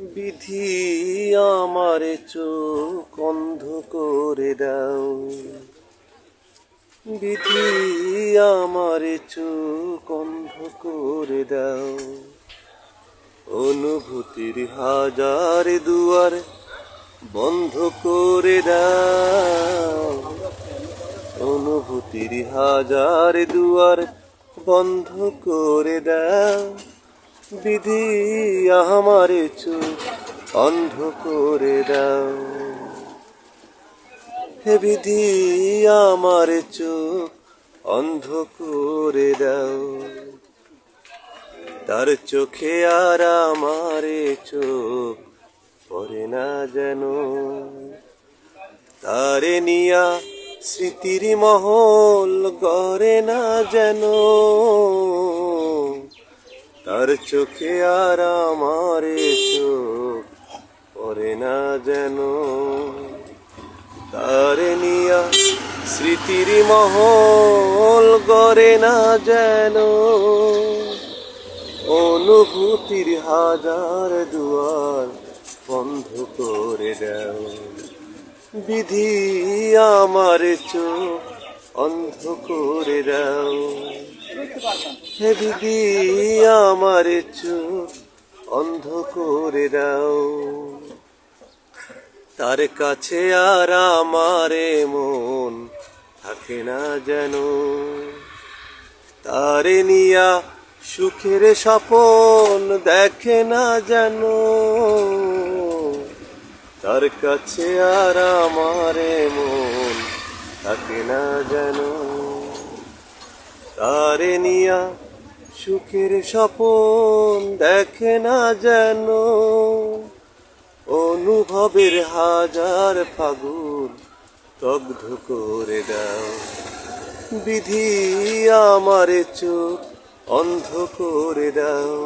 বিধি আমার চোখ অন্ধ করে দাও, বিধি আমার চোখ অন্ধ করে দাও। অনুভূতির হাজার দুয়ার বন্ধ করে দাও, অনুভূতির হাজার দুয়ার বন্ধ করে দাও। বিধি আমার চোখ অন্ধ করে দাও, হে বিধি আমার চোখ অন্ধ করে দাও। তার চোখে আর আমার চোখ পড়ে না যেন, তারে নিয়া স্মৃতির মহল গড়ে না যেন। তার চোখে আর আমার চোখ পড়ে না যেন, তারে নিয়া স্মৃতির মহল গড়ে না যেন। অনুভূতির হাজার দুয়ার বন্ধ করে দাও, বিধি আমার চোখ অন্ধ করে দাও। হে বিধি আমার চোখ অন্ধ করে দাও। তার কাছে আর আমারে মন থাকে না যেন, তারে নিয়া সুখের স্বপন দেখে না যেন। তার কাছে আর আমারে মন থাকে না যেন, তারে নিয়া সুখের স্বপন দেখে না যেন। অনুভবের হাজার ফাগুন দগ্ধ করে দাও, বিধি আমার চোখ অন্ধ করে দাও।